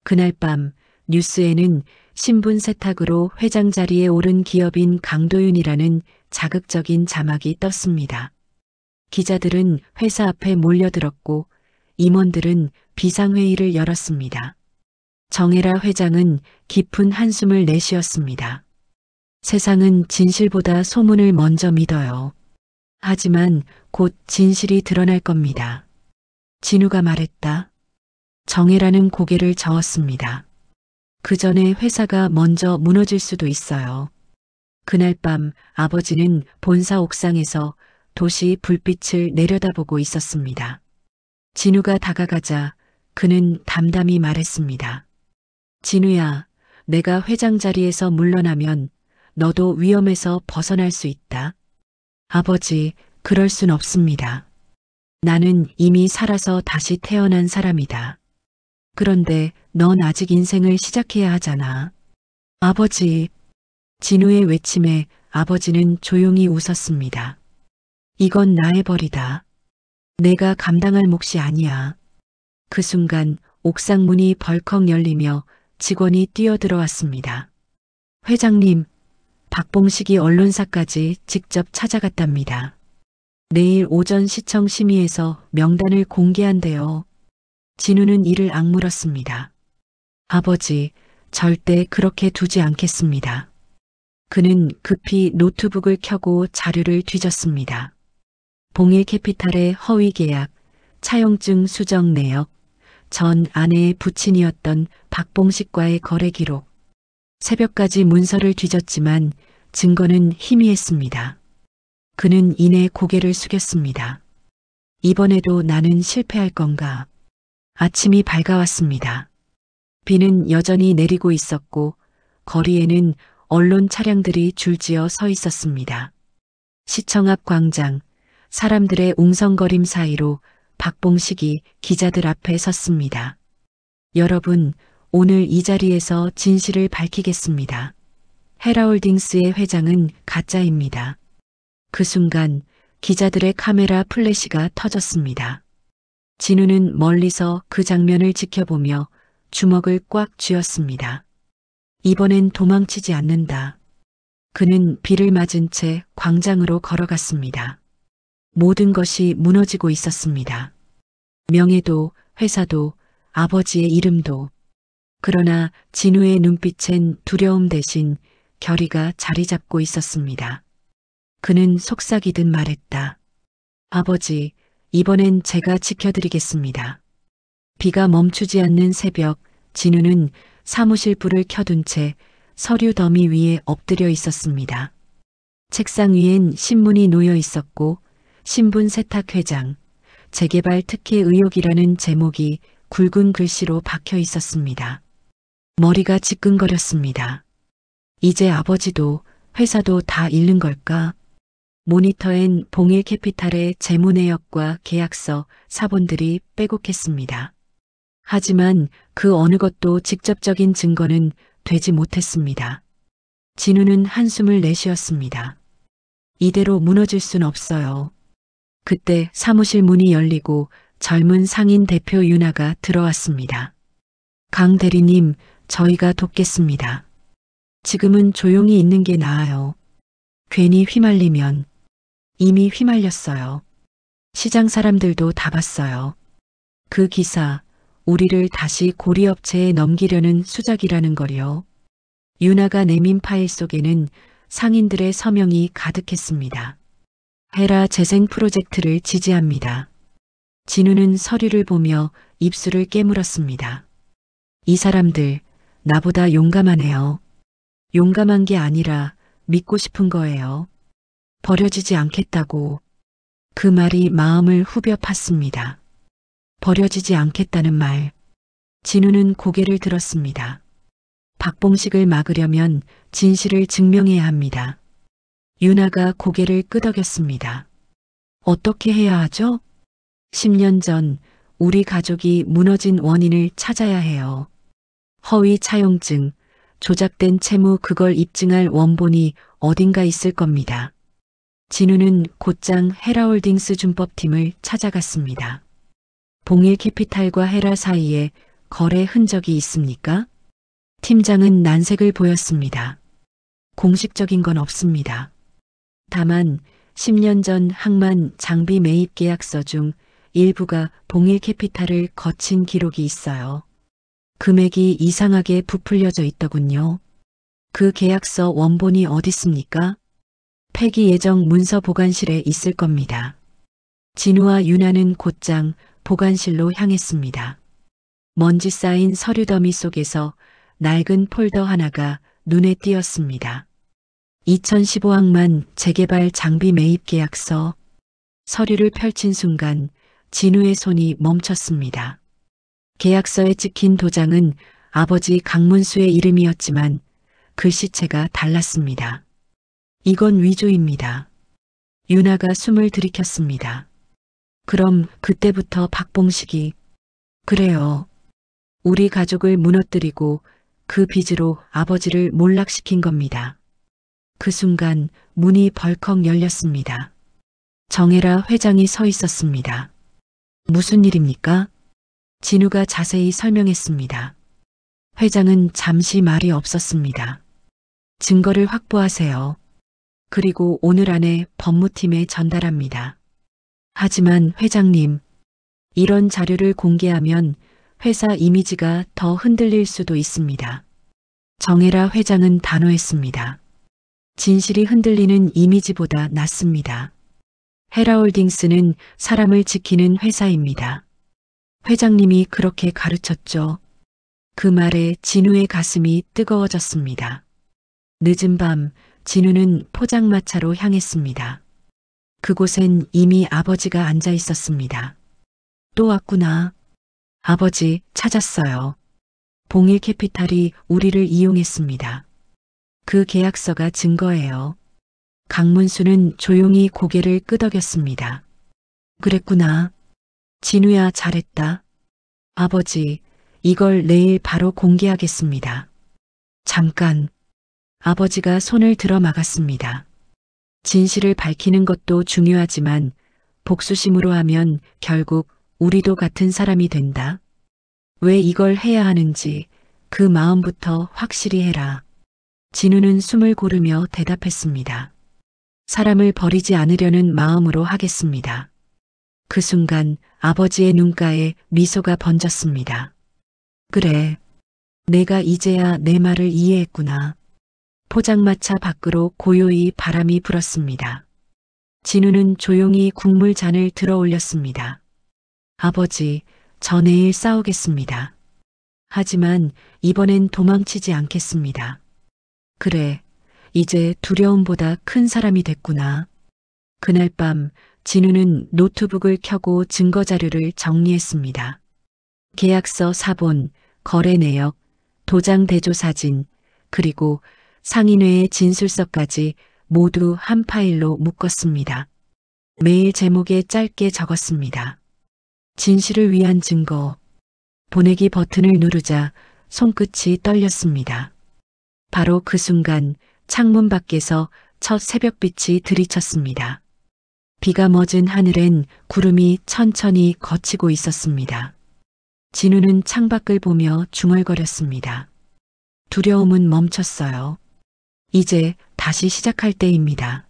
그날 밤 뉴스에는 신분 세탁으로 회장 자리에 오른 기업인 강도윤이라는 자극적인 자막이 떴습니다. 기자들은 회사 앞에 몰려들었고 임원들은 비상회의를 열었습니다. 정혜라 회장은 깊은 한숨을 내쉬었습니다. 세상은 진실보다 소문을 먼저 믿어요. 하지만 곧 진실이 드러날 겁니다. 진우가 말했다. 정혜라는 고개를 저었습니다. 그 전에 회사가 먼저 무너질 수도 있어요. 그날 밤 아버지는 본사 옥상에서 도시 불빛을 내려다보고 있었습니다. 진우가 다가가자 그는 담담히 말했습니다. 진우야, 내가 회장 자리에서 물러나면 너도 위험에서 벗어날 수 있다. 아버지, 그럴 순 없습니다. 나는 이미 살아서 다시 태어난 사람이다. 그런데 넌 아직 인생을 시작해야 하잖아. 아버지, 진우의 외침에 아버지는 조용히 웃었습니다. 이건 나의 벌이다. 내가 감당할 몫이 아니야. 그 순간 옥상 문이 벌컥 열리며 직원이 뛰어들어왔습니다. 회장님, 박봉식이 언론사까지 직접 찾아갔답니다. 내일 오전 시청 심의에서 명단을 공개한대요. 진우는 이를 악물었습니다. 아버지, 절대 그렇게 두지 않겠습니다. 그는 급히 노트북을 켜고 자료를 뒤졌습니다. 봉일 캐피탈의 허위 계약, 차용증 수정 내역, 전 아내의 부친이었던 박봉식과의 거래 기록. 새벽까지 문서를 뒤졌지만 증거는 희미했습니다. 그는 이내 고개를 숙였습니다. 이번에도 나는 실패할 건가? 아침이 밝아왔습니다. 비는 여전히 내리고 있었고 거리에는 언론 차량들이 줄지어 서 있었습니다. 시청 앞 광장, 사람들의 웅성거림 사이로 박봉식이 기자들 앞에 섰습니다. 여러분, 오늘 이 자리에서 진실을 밝히겠습니다. 헤라홀딩스의 회장은 가짜입니다. 그 순간 기자들의 카메라 플래시가 터졌습니다. 진우는 멀리서 그 장면을 지켜보며 주먹을 꽉 쥐었습니다. 이번엔 도망치지 않는다. 그는 비를 맞은 채 광장으로 걸어갔습니다. 모든 것이 무너지고 있었습니다. 명예도, 회사도, 아버지의 이름도. 그러나 진우의 눈빛엔 두려움 대신 결의가 자리 잡고 있었습니다. 그는 속삭이듯 말했다. 아버지, 이번엔 제가 지켜드리겠습니다. 비가 멈추지 않는 새벽, 진우는 사무실 불을 켜둔 채 서류 더미 위에 엎드려 있었습니다. 책상 위엔 신문이 놓여 있었고 신분 세탁 회장, 재개발 특혜 의혹이라는 제목이 굵은 글씨로 박혀 있었습니다. 머리가 지끈거렸습니다. 이제 아버지도 회사도 다 잃는 걸까? 모니터엔 봉일 캐피탈의 재무 내역과 계약서, 사본들이 빼곡했습니다. 하지만 그 어느 것도 직접적인 증거는 되지 못했습니다. 진우는 한숨을 내쉬었습니다. 이대로 무너질 순 없어요. 그때 사무실 문이 열리고 젊은 상인 대표 윤아가 들어왔습니다. 강 대리님, 저희가 돕겠습니다. 지금은 조용히 있는 게 나아요. 괜히 휘말리면. 이미 휘말렸어요. 시장 사람들도 다 봤어요. 그 기사, 우리를 다시 고리업체에 넘기려는 수작이라는 거요. 윤아가 내민 파일 속에는 상인들의 서명이 가득했습니다. 헤라 재생 프로젝트를 지지합니다. 진우는 서류를 보며 입술을 깨물었습니다. 이 사람들, 나보다 용감하네요. 용감한 게 아니라 믿고 싶은 거예요. 버려지지 않겠다고. 그 말이 마음을 후벼 팠습니다. 버려지지 않겠다는 말. 진우는 고개를 들었습니다. 박봉식을 막으려면 진실을 증명해야 합니다. 윤아가 고개를 끄덕였습니다. 어떻게 해야 하죠? 10년 전 우리 가족이 무너진 원인을 찾아야 해요. 허위 차용증, 조작된 채무 그걸 입증할 원본이 어딘가 있을 겁니다. 진우는 곧장 헤라홀딩스 준법팀을 찾아갔습니다. 봉일 캐피탈과 헤라 사이에 거래 흔적이 있습니까? 팀장은 난색을 보였습니다. 공식적인 건 없습니다. 다만 10년 전 항만 장비 매입 계약서 중 일부가 봉일캐피탈을 거친 기록이 있어요. 금액이 이상하게 부풀려져 있더군요. 그 계약서 원본이 어딨습니까? 폐기 예정 문서 보관실에 있을 겁니다. 진우와 유나는 곧장 보관실로 향했습니다. 먼지 쌓인 서류 더미 속에서 낡은 폴더 하나가 눈에 띄었습니다. 2015학만 재개발 장비 매입 계약서. 서류를 펼친 순간 진우의 손이 멈췄습니다. 계약서에 찍힌 도장은 아버지 강문수의 이름이었지만 글씨체가 달랐습니다. 이건 위조입니다. 유나가 숨을 들이켰습니다. 그럼 그때부터 박봉식이 그래요. 우리 가족을 무너뜨리고 그 빚으로 아버지를 몰락시킨 겁니다. 그 순간 문이 벌컥 열렸습니다. 정혜라 회장이 서 있었습니다. 무슨 일입니까? 진우가 자세히 설명했습니다. 회장은 잠시 말이 없었습니다. 증거를 확보하세요. 그리고 오늘 안에 법무팀에 전달합니다. 하지만 회장님, 이런 자료를 공개하면 회사 이미지가 더 흔들릴 수도 있습니다. 정혜라 회장은 단호했습니다. 진실이 흔들리는 이미지보다 낫습니다. 헤라홀딩스는 사람을 지키는 회사입니다. 회장님이 그렇게 가르쳤죠. 그 말에 진우의 가슴이 뜨거워졌습니다. 늦은 밤 진우는 포장마차로 향했습니다. 그곳엔 이미 아버지가 앉아 있었습니다. 또 왔구나. 아버지, 찾았어요. 봉일캐피탈이 우리를 이용했습니다. 그 계약서가 증거예요. 강문수는 조용히 고개를 끄덕였습니다. 그랬구나. 진우야, 잘했다. 아버지, 이걸 내일 바로 공개하겠습니다. 잠깐. 아버지가 손을 들어 막았습니다. 진실을 밝히는 것도 중요하지만 복수심으로 하면 결국 우리도 같은 사람이 된다. 왜 이걸 해야 하는지 그 마음부터 확실히 해라. 진우는 숨을 고르며 대답했습니다. 사람을 버리지 않으려는 마음으로 하겠습니다. 그 순간 아버지의 눈가에 미소가 번졌습니다. 그래, 내가 이제야 내 말을 이해했구나. 포장마차 밖으로 고요히 바람이 불었습니다. 진우는 조용히 국물잔을 들어 올렸습니다. 아버지, 저 내일 싸우겠습니다. 하지만 이번엔 도망치지 않겠습니다. 그래, 이제 두려움보다 큰 사람이 됐구나. 그날 밤 진우는 노트북을 켜고 증거자료를 정리했습니다. 계약서 사본, 거래 내역, 도장 대조 사진, 그리고 상인회의 진술서까지 모두 한 파일로 묶었습니다. 메일 제목에 짧게 적었습니다. 진실을 위한 증거. 보내기 버튼을 누르자 손끝이 떨렸습니다. 바로 그 순간 창문 밖에서 첫 새벽빛이 들이쳤습니다. 비가 멎은 하늘엔 구름이 천천히 걷히고 있었습니다. 진우는 창밖을 보며 중얼거렸습니다. 두려움은 멈췄어요. 이제 다시 시작할 때입니다.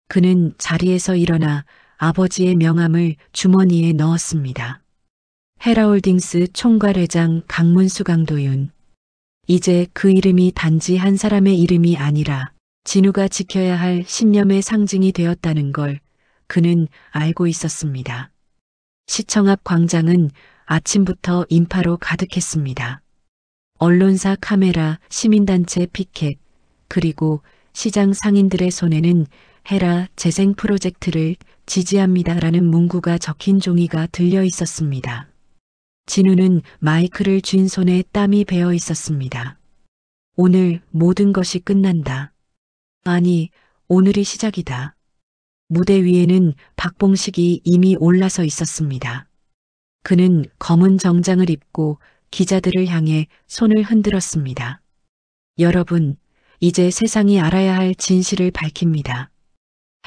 그는 자리에서 일어나 아버지의 명함을 주머니에 넣었습니다. 헤라홀딩스 총괄회장 강문수 강도윤. 이제 그 이름이 단지 한 사람의 이름이 아니라 진우가 지켜야 할 신념의 상징이 되었다는 걸 그는 알고 있었습니다. 시청 앞 광장은 아침부터 인파로 가득했습니다. 언론사 카메라, 시민단체 피켓, 그리고 시장 상인들의 손에는 헤라 재생 프로젝트를 지지합니다라는 문구가 적힌 종이가 들려 있었습니다. 진우는 마이크를 쥔 손에 땀이 배어 있었습니다. 오늘 모든 것이 끝난다. 아니, 오늘이 시작이다. 무대 위에는 박봉식이 이미 올라서 있었습니다. 그는 검은 정장을 입고 기자들을 향해 손을 흔들었습니다. 여러분, 이제 세상이 알아야 할 진실을 밝힙니다.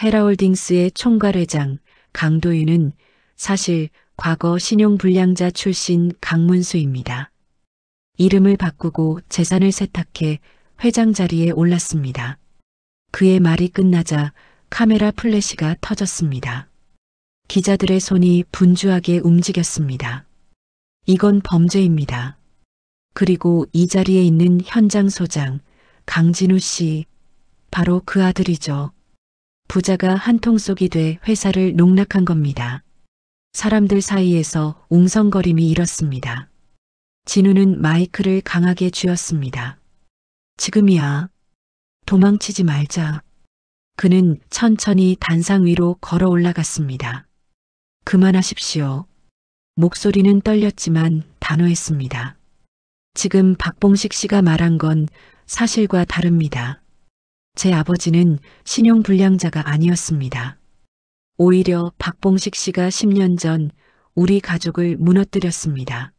헤라홀딩스의 총괄회장 강도윤은 사실 과거 신용불량자 출신 강문수입니다. 이름을 바꾸고 재산을 세탁해 회장 자리에 올랐습니다. 그의 말이 끝나자 카메라 플래시가 터졌습니다. 기자들의 손이 분주하게 움직였습니다. 이건 범죄입니다. 그리고 이 자리에 있는 현장 소장, 강진우 씨, 바로 그 아들이죠. 부자가 한통속이 돼 회사를 농락한 겁니다. 사람들 사이에서 웅성거림이 일었습니다. 진우는 마이크를 강하게 쥐었습니다. 지금이야. 도망치지 말자. 그는 천천히 단상 위로 걸어 올라갔습니다. 그만하십시오. 목소리는 떨렸지만 단호했습니다. 지금 박봉식 씨가 말한 건 사실과 다릅니다. 제 아버지는 신용불량자가 아니었습니다. 오히려 박봉식 씨가 10년 전 우리 가족을 무너뜨렸습니다.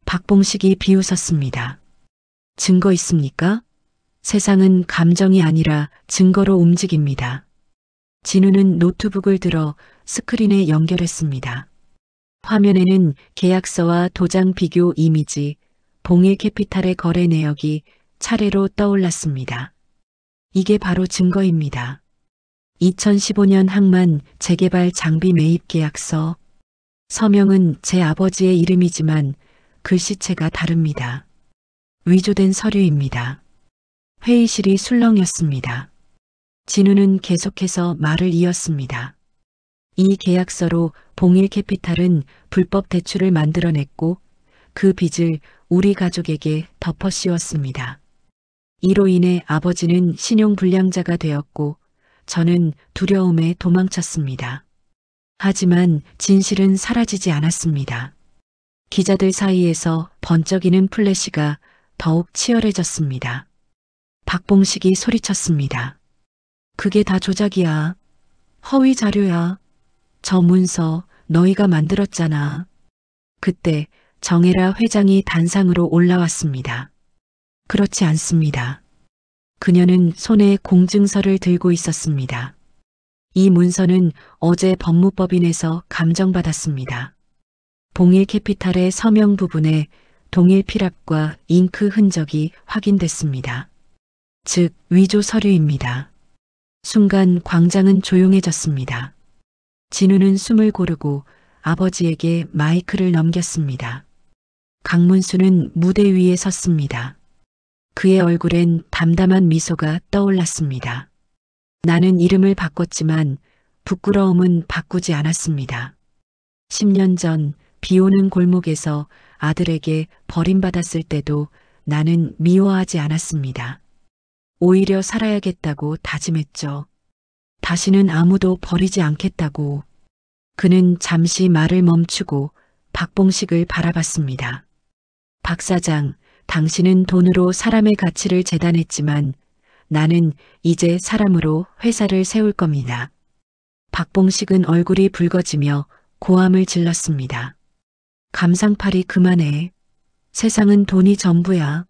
박봉식이 비웃었습니다. 증거 있습니까? 세상은 감정이 아니라 증거로 움직입니다. 진우는 노트북을 들어 스크린에 연결했습니다. 화면에는 계약서와 도장 비교 이미지, 봉일캐피탈의 거래 내역이 차례로 떠올랐습니다. 이게 바로 증거입니다. 2015년 항만 재개발 장비 매입 계약서. 서명은 제 아버지의 이름이지만 글씨체가 다릅니다. 위조된 서류입니다. 회의실이 술렁였습니다. 진우는 계속해서 말을 이었습니다. 이 계약서로 봉일캐피탈은 불법 대출을 만들어냈고 그 빚을 우리 가족에게 덮어 씌웠습니다. 이로 인해 아버지는 신용불량자가 되었고 저는 두려움에 도망쳤습니다. 하지만 진실은 사라지지 않았습니다. 기자들 사이에서 번쩍이는 플래시가 더욱 치열해졌습니다. 박봉식이 소리쳤습니다. 그게 다 조작이야. 허위 자료야. 저 문서 너희가 만들었잖아. 그때 정혜라 회장이 단상으로 올라왔습니다. 그렇지 않습니다. 그녀는 손에 공증서를 들고 있었습니다. 이 문서는 어제 법무법인에서 감정받았습니다. 봉일캐피탈의 서명 부분에 동일 필압과 잉크 흔적이 확인됐습니다. 즉 위조 서류입니다. 순간 광장은 조용해졌습니다. 진우는 숨을 고르고 아버지에게 마이크를 넘겼습니다. 강문수는 무대 위에 섰습니다. 그의 얼굴엔 담담한 미소가 떠올랐습니다. 나는 이름을 바꿨지만 부끄러움은 바꾸지 않았습니다. 10년 전 비오는 골목에서 아들에게 버림받았을 때도 나는 미워하지 않았습니다. 오히려 살아야겠다고 다짐했죠. 다시는 아무도 버리지 않겠다고. 그는 잠시 말을 멈추고 박봉식을 바라봤습니다. 박 사장, 당신은 돈으로 사람의 가치를 재단했지만 나는 이제 사람으로 회사를 세울 겁니다. 박봉식은 얼굴이 붉어지며 고함을 질렀습니다. 감상팔이 그만해. 세상은 돈이 전부야.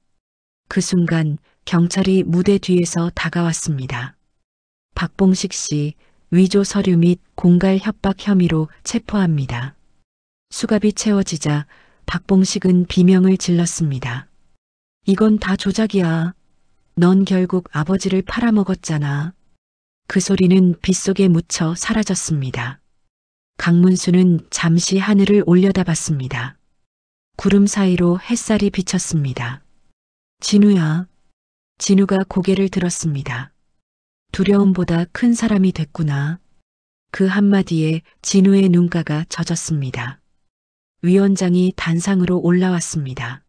그 순간 경찰이 무대 뒤에서 다가왔습니다. 박봉식 씨 위조 서류 및 공갈 협박 혐의로 체포합니다. 수갑이 채워지자 박봉식은 비명을 질렀습니다. 이건 다 조작이야. 넌 결국 아버지를 팔아먹었잖아. 그 소리는 빗속에 묻혀 사라졌습니다. 강문수는 잠시 하늘을 올려다봤습니다. 구름 사이로 햇살이 비쳤습니다. 진우야. 진우가 고개를 들었습니다. 두려움보다 큰 사람이 됐구나. 그 한마디에 진우의 눈가가 젖었습니다. 위원장이 단상으로 올라왔습니다.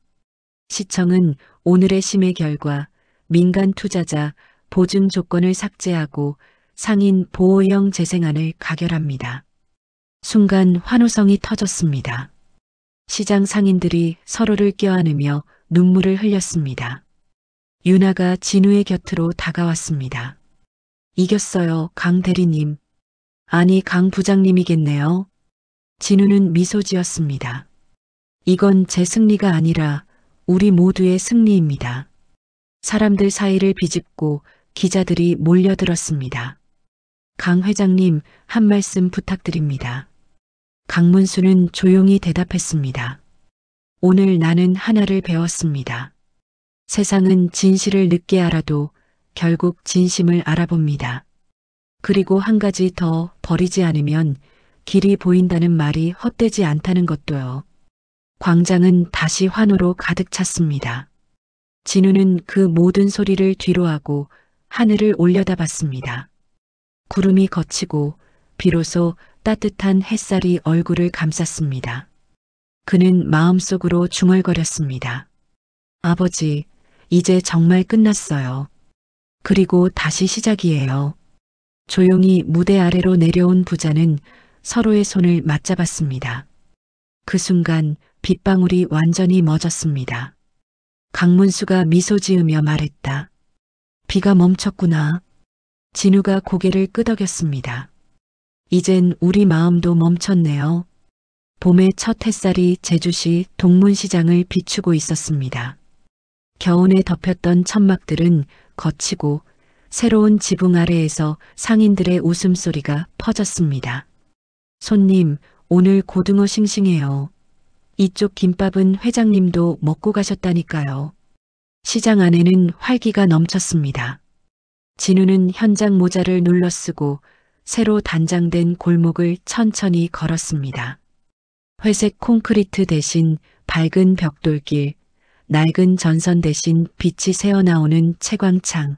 시청은 오늘의 심의 결과 민간 투자자 보증 조건을 삭제하고 상인 보호형 재생안을 가결합니다. 순간 환호성이 터졌습니다. 시장 상인들이 서로를 껴안으며 눈물을 흘렸습니다. 윤아가 진우의 곁으로 다가왔습니다. 이겼어요, 강 대리님. 아니, 강 부장님이겠네요. 진우는 미소 지었습니다. 이건 제 승리가 아니라 우리 모두의 승리입니다. 사람들 사이를 비집고 기자들이 몰려들었습니다. 강 회장님, 한 말씀 부탁드립니다. 강문수는 조용히 대답했습니다. 오늘 나는 하나를 배웠습니다. 세상은 진실을 늦게 알아도 결국 진심을 알아봅니다. 그리고 한 가지 더 버리지 않으면 길이 보인다는 말이 헛되지 않다는 것도요. 광장은 다시 환호로 가득 찼습니다. 진우는 그 모든 소리를 뒤로하고 하늘을 올려다봤습니다. 구름이 걷히고 비로소 따뜻한 햇살이 얼굴을 감쌌습니다. 그는 마음속으로 중얼거렸습니다. 아버지, 이제 정말 끝났어요. 그리고 다시 시작이에요. 조용히 무대 아래로 내려온 부자는 서로의 손을 맞잡았습니다. 그 순간 빗방울이 완전히 멎었습니다. 강문수가 미소 지으며 말했다. 비가 멈췄구나. 진우가 고개를 끄덕였습니다. 이젠 우리 마음도 멈췄네요. 봄의 첫 햇살이 제주시 동문시장을 비추고 있었습니다. 겨운에 덮였던 천막들은 걷히고 새로운 지붕 아래에서 상인들의 웃음소리가 퍼졌습니다. 손님, 오늘 고등어 싱싱해요. 이쪽 김밥은 회장님도 먹고 가셨다니까요. 시장 안에는 활기가 넘쳤습니다. 진우는 현장 모자를 눌러 쓰고 새로 단장된 골목을 천천히 걸었습니다. 회색 콘크리트 대신 밝은 벽돌길, 낡은 전선 대신 빛이 새어나오는 채광창.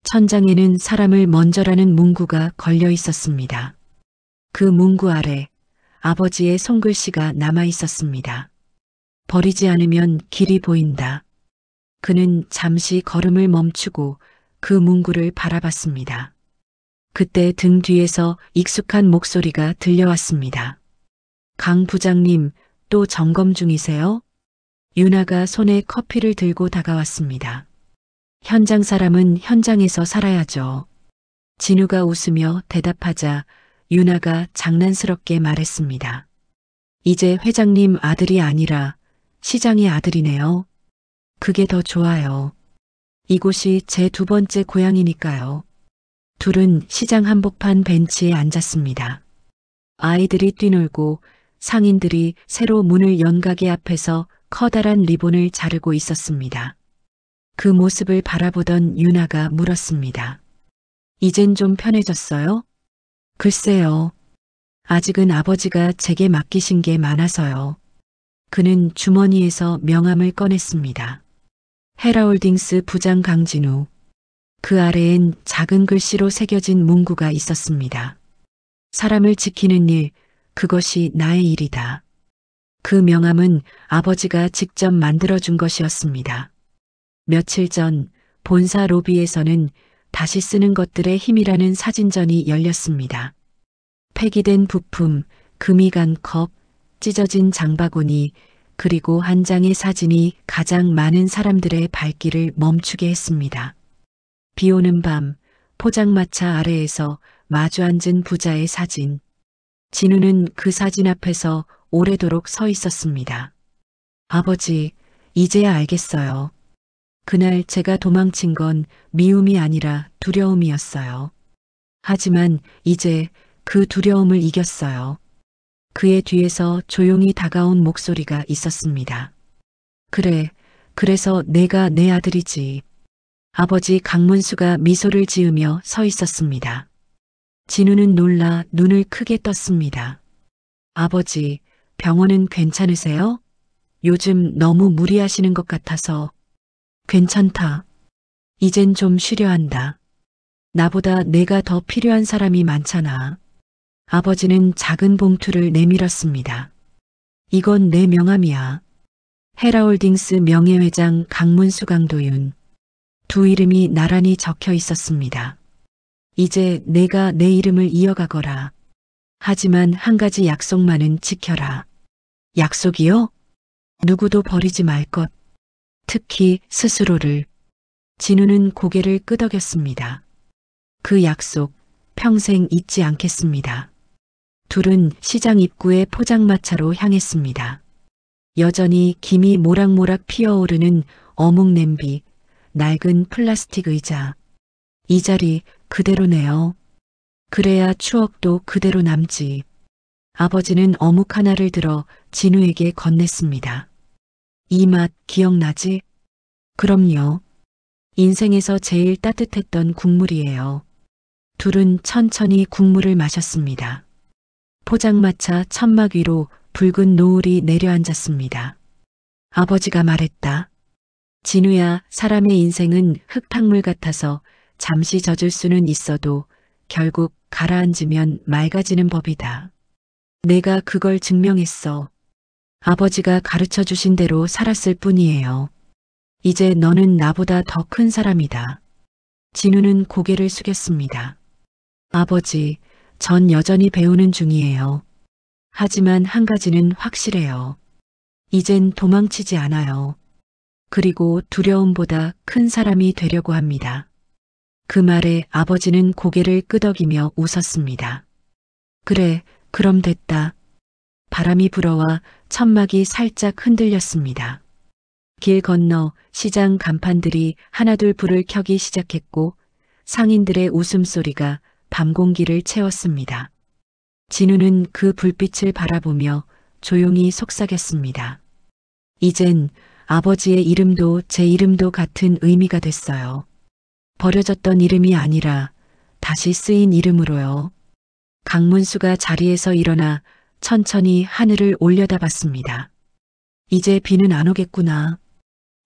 천장에는 사람을 먼저라는 문구가 걸려 있었습니다. 그 문구 아래 아버지의 손글씨가 남아 있었습니다. 버리지 않으면 길이 보인다. 그는 잠시 걸음을 멈추고 그 문구를 바라봤습니다. 그때 등 뒤에서 익숙한 목소리가 들려왔습니다. 강 부장님, 또 점검 중이세요? 유나가 손에 커피를 들고 다가왔습니다. 현장 사람은 현장에서 살아야죠. 진우가 웃으며 대답하자 유나가 장난스럽게 말했습니다. 이제 회장님 아들이 아니라 시장의 아들이네요. 그게 더 좋아요. 이곳이 제 두 번째 고향이니까요. 둘은 시장 한복판 벤치에 앉았습니다. 아이들이 뛰놀고 상인들이 새로 문을 연 가게 앞에서 커다란 리본을 자르고 있었습니다. 그 모습을 바라보던 유나가 물었습니다. 이젠 좀 편해졌어요? 글쎄요. 아직은 아버지가 제게 맡기신 게 많아서요. 그는 주머니에서 명함을 꺼냈습니다. 헤라홀딩스 부장 강진우. 그 아래엔 작은 글씨로 새겨진 문구가 있었습니다. 사람을 지키는 일, 그것이 나의 일이다. 그 명함은 아버지가 직접 만들어준 것이었습니다. 며칠 전 본사 로비에서는 다시 쓰는 것들의 힘이라는 사진전이 열렸습니다. 폐기된 부품, 금이 간 컵, 찢어진 장바구니, 그리고 한 장의 사진이 가장 많은 사람들의 발길을 멈추게 했습니다. 비 오는 밤, 포장마차 아래에서 마주 앉은 부자의 사진. 진우는 그 사진 앞에서 오래도록 서 있었습니다. 아버지, 이제야 알겠어요. 그날 제가 도망친 건 미움이 아니라 두려움이었어요. 하지만 이제 그 두려움을 이겼어요. 그의 뒤에서 조용히 다가온 목소리가 있었습니다. 그래, 그래서 내가 내 아들이지. 아버지 강문수가 미소를 지으며 서 있었습니다. 진우는 놀라 눈을 크게 떴습니다. 아버지, 병원은 괜찮으세요? 요즘 너무 무리하시는 것 같아서. 괜찮다. 이젠 좀 쉬려 한다. 나보다 내가 더 필요한 사람이 많잖아. 아버지는 작은 봉투를 내밀었습니다. 이건 내 명함이야. 헤라홀딩스 명예회장 강문수 강도윤. 두 이름이 나란히 적혀 있었습니다. 이제 내가 내 이름을 이어가거라. 하지만 한 가지 약속만은 지켜라. 약속이요? 누구도 버리지 말 것. 특히 스스로를. 진우는 고개를 끄덕였습니다. 그 약속 평생 잊지 않겠습니다. 둘은 시장 입구의 포장마차로 향했습니다. 여전히 김이 모락모락 피어오르는 어묵 냄비, 낡은 플라스틱 의자. 이 자리 그대로네요. 그래야 추억도 그대로 남지. 아버지는 어묵 하나를 들어 진우에게 건넸습니다. 이 맛 기억나지? 그럼요. 인생에서 제일 따뜻했던 국물이에요. 둘은 천천히 국물을 마셨습니다. 포장마차 천막 위로 붉은 노을이 내려앉았습니다. 아버지가 말했다. 진우야, 사람의 인생은 흙탕물 같아서 잠시 젖을 수는 있어도 결국 가라앉으면 맑아지는 법이다. 내가 그걸 증명했어. 아버지가 가르쳐 주신 대로 살았을 뿐이에요. 이제 너는 나보다 더 큰 사람이다. 진우는 고개를 숙였습니다. 아버지, 전 여전히 배우는 중이에요. 하지만 한 가지는 확실해요. 이젠 도망치지 않아요. 그리고 두려움보다 큰 사람이 되려고 합니다. 그 말에 아버지는 고개를 끄덕이며 웃었습니다. 그래, 그럼 됐다. 바람이 불어와 천막이 살짝 흔들렸습니다. 길 건너 시장 간판들이 하나둘 불을 켜기 시작했고 상인들의 웃음소리가 밤 공기를 채웠습니다. 진우는 그 불빛을 바라보며 조용히 속삭였습니다. 이젠 아버지의 이름도 제 이름도 같은 의미가 됐어요. 버려졌던 이름이 아니라 다시 쓰인 이름으로요. 강문수가 자리에서 일어나 천천히 하늘을 올려다봤습니다. 이제 비는 안 오겠구나.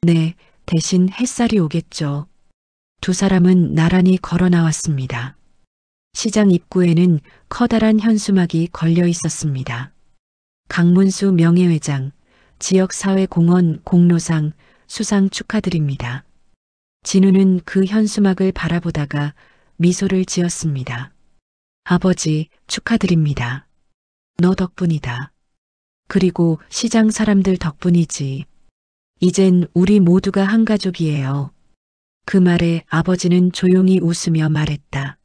네, 대신 햇살이 오겠죠. 두 사람은 나란히 걸어 나왔습니다. 시장 입구에는 커다란 현수막이 걸려 있었습니다. 강문수 명예회장, 지역사회공헌 공로상 수상 축하드립니다. 진우는 그 현수막을 바라보다가 미소를 지었습니다. 아버지, 축하드립니다. 너 덕분이다. 그리고 시장 사람들 덕분이지. 이젠 우리 모두가 한 가족이에요. 그 말에 아버지는 조용히 웃으며 말했다.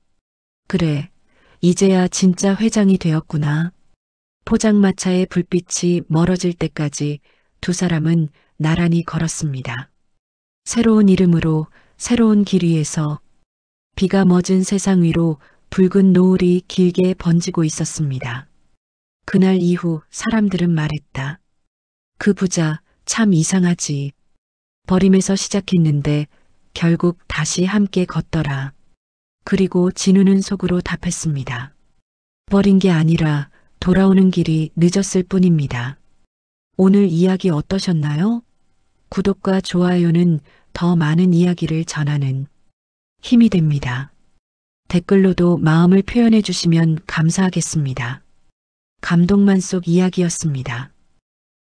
그래, 이제야 진짜 회장이 되었구나. 포장마차의 불빛이 멀어질 때까지 두 사람은 나란히 걸었습니다. 새로운 이름으로 새로운 길 위에서 비가 멎은 세상 위로 붉은 노을이 길게 번지고 있었습니다. 그날 이후 사람들은 말했다. 그 부자 참 이상하지. 버림에서 시작했는데 결국 다시 함께 걷더라. 그리고 진우는 속으로 답했습니다. 버린 게 아니라 돌아오는 길이 늦었을 뿐입니다. 오늘 이야기 어떠셨나요? 구독과 좋아요는 더 많은 이야기를 전하는 힘이 됩니다. 댓글로도 마음을 표현해 주시면 감사하겠습니다. 감동만 속 이야기였습니다.